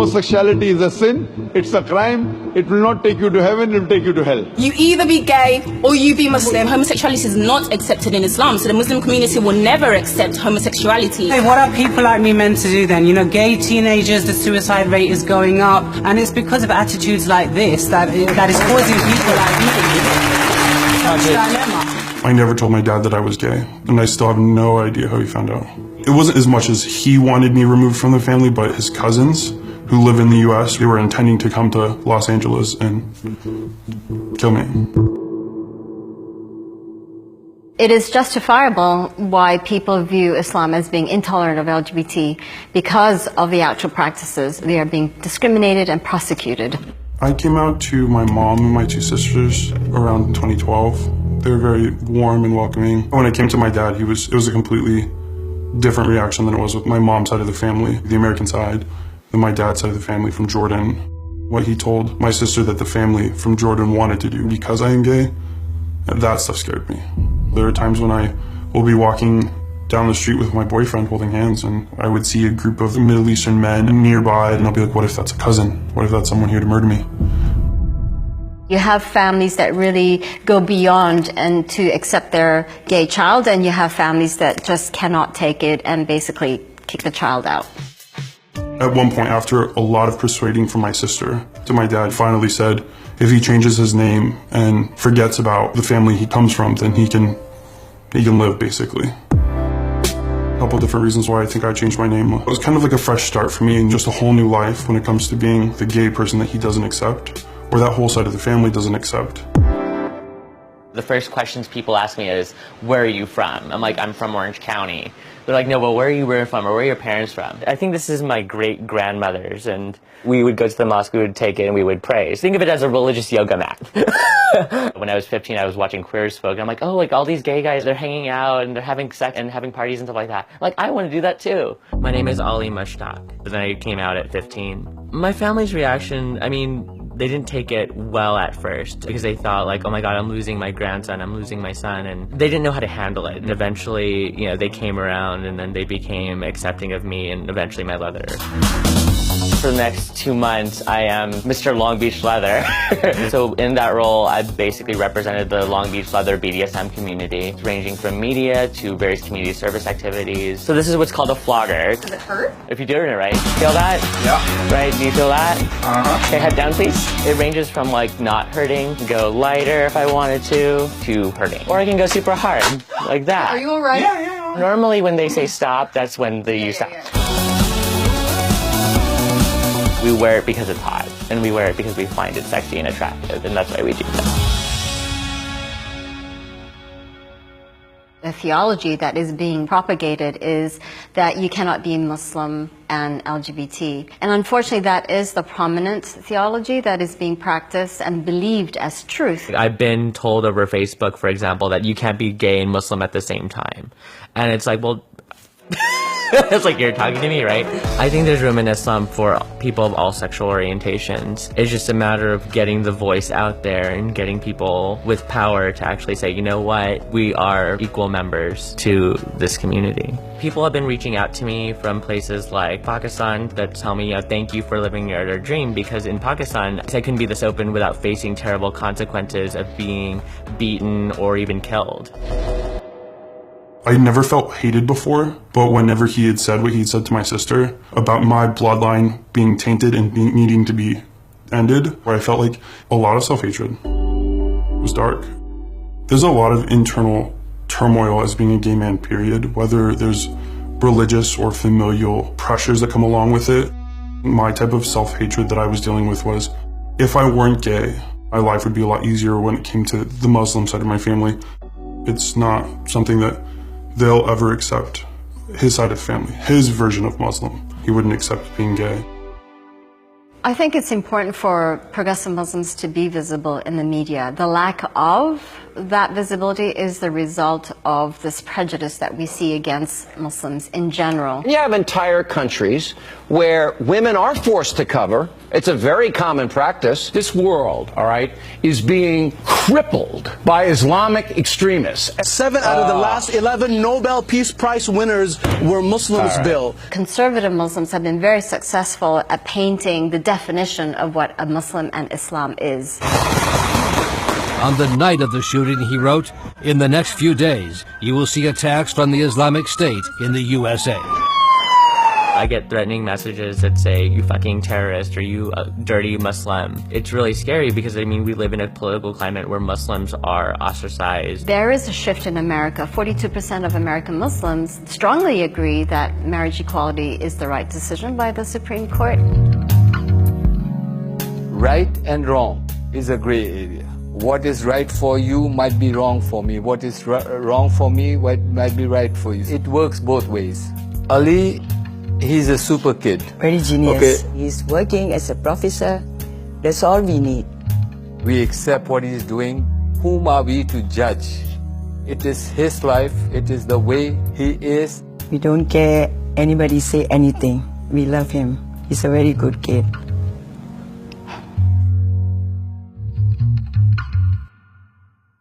homosexuality is a sin, it's a crime, it will not take you to heaven, it will take you to hell. You either be gay or you be Muslim. Homosexuality is not accepted in Islam, so the Muslim community will never accept homosexuality. Hey, what are people like me meant to do then? You know, gay teenagers, the suicide rate is going up, and it's because of attitudes like this that is causing people like me such dilemma. I never told my dad that I was gay, and I still have no idea how he found out. It wasn't as much as he wanted me removed from the family, but his cousins who live in the US, they were intending to come to Los Angeles and kill me. It is justifiable why people view Islam as being intolerant of LGBT because of the actual practices. They are being discriminated and prosecuted. I came out to my mom and my two sisters around 2012. They were very warm and welcoming. When I came to my dad, it was a completely different reaction than it was with my mom's side of the family, the American side, than my dad's side of the family from Jordan. What he told my sister that the family from Jordan wanted to do because I am gay, that stuff scared me. There are times when I will be walking down the street with my boyfriend holding hands and I would see a group of Middle Eastern men nearby and I'll be like, what if that's a cousin? What if that's someone here to murder me? You have families that really go beyond and to accept their gay child, and you have families that just cannot take it and basically kick the child out. At one point, after a lot of persuading from my sister, to my dad finally said, if he changes his name and forgets about the family he comes from, then he can live, basically. A couple different reasons why I think I changed my name. It was kind of like a fresh start for me and just a whole new life when it comes to being the gay person that he doesn't accept, or that whole side of the family doesn't accept. The first questions people ask me is, where are you from? I'm like, I'm from Orange County. They're like, no, but where are you from, or where are your parents from? I think this is my great-grandmother's, and we would go to the mosque, we would take it, and we would pray. So think of it as a religious yoga mat. When I was 15, I was watching Queer as Folk, and I'm like, oh, like all these gay guys, they're hanging out, and they're having sex, and having parties and stuff like that. Like, I want to do that too. My name is Ali Mushtaq, but then I came out at 15. My family's reaction, I mean, they didn't take it well at first because they thought like, oh my God, I'm losing my grandson, I'm losing my son, and they didn't know how to handle it. And eventually, you know, they came around and then they became accepting of me and eventually my leather. For the next 2 months, I am Mr. Long Beach Leather. So in that role, I basically represented the Long Beach Leather BDSM community, ranging from media to various community service activities. So this is what's called a flogger. Does it hurt? If you're doing it right. Feel that? Yeah. Right, do you feel that? Okay, head down please. It ranges from like not hurting, go lighter if I wanted to hurting. Or I can go super hard, like that. Are you alright? Yeah. Normally when they say stop, that's when you stop. We wear it because it's hot, and we wear it because we find it sexy and attractive, and that's why we do that. The theology that is being propagated is that you cannot be Muslim and LGBT. And unfortunately, that is the prominent theology that is being practiced and believed as truth. I've been told over Facebook, for example, that you can't be gay and Muslim at the same time. And it's like, well... It's like you're talking to me, right? I think there's room in Islam for people of all sexual orientations. It's just a matter of getting the voice out there and getting people with power to actually say, you know what, we are equal members to this community. People have been reaching out to me from places like Pakistan that tell me, thank you for living your dream, because in Pakistan, I couldn't be this open without facing terrible consequences of being beaten or even killed. I never felt hated before, but whenever he had said what he had said to my sister about my bloodline being tainted and needing to be ended, where I felt like a lot of self-hatred. It was dark. There's a lot of internal turmoil as being a gay man, period, whether there's religious or familial pressures that come along with it. My type of self-hatred that I was dealing with was, if I weren't gay, my life would be a lot easier when it came to the Muslim side of my family. It's not something that they'll ever accept. His side of the family, his version of Muslim. He wouldn't accept being gay. I think it's important for progressive Muslims to be visible in the media. The lack of that visibility is the result of this prejudice that we see against Muslims in general. You have entire countries where women are forced to cover. It's a very common practice. This world, all right, is being crippled by Islamic extremists. 7 out of the last 11 Nobel Peace Prize winners were Muslims, Bill. Conservative Muslims have been very successful at painting the definition of what a Muslim and Islam is. On the night of the shooting, he wrote, "In the next few days, you will see attacks from the Islamic State in the USA." I get threatening messages that say, "You fucking terrorist," or "You dirty Muslim." It's really scary because, I mean, we live in a political climate where Muslims are ostracized. There is a shift in America. 42% of American Muslims strongly agree that marriage equality is the right decision by the Supreme Court. Right and wrong is a gray area. What is right for you might be wrong for me. What is wrong for me might be right for you. It works both ways. Ali, he's a super kid. Very genius. Okay. He's working as a professor. That's all we need. We accept what he's doing. Whom are we to judge? It is his life. It is the way he is. We don't care anybody say anything. We love him. He's a very good kid.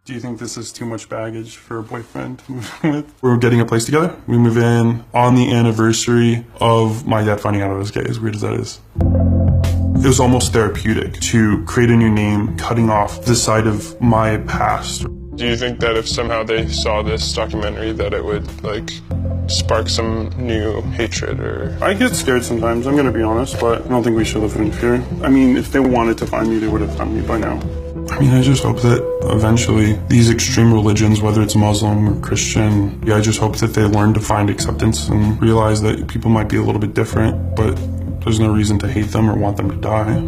Do you think this is too much baggage for a boyfriend to move in with? We're getting a place together. We move in on the anniversary of my dad finding out I was gay, as weird as that is. It was almost therapeutic to create a new name, cutting off this side of my past. Do you think that if somehow they saw this documentary that it would, like, spark some new hatred or... I get scared sometimes, I'm gonna be honest, but I don't think we should live in fear. I mean, if they wanted to find me, they would have found me by now. I mean, I just hope that eventually these extreme religions, whether it's Muslim or Christian, I just hope that they learn to find acceptance and realize that people might be a little bit different, but there's no reason to hate them or want them to die.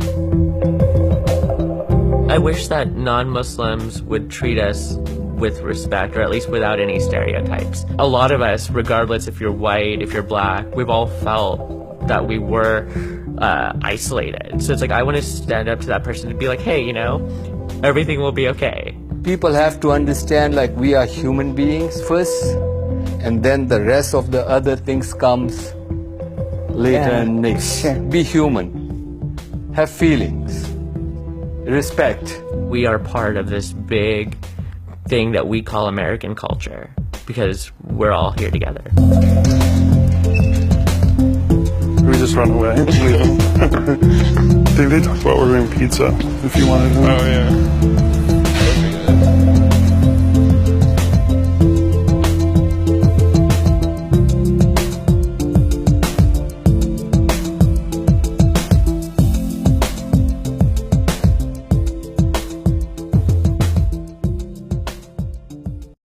I wish that non-Muslims would treat us with respect, or at least without any stereotypes. A lot of us, regardless if you're white, if you're black, we've all felt that we were isolated. So it's like, I want to stand up to that person and be like, hey, you know, everything will be okay. People have to understand, like, we are human beings first, and then the rest of the other things comes later and next. Sure. Be human. Have feelings. Respect. We are part of this big thing that we call American culture because we're all here together. We just run away. They talked about ordering pizza if you wanted to. Oh, yeah.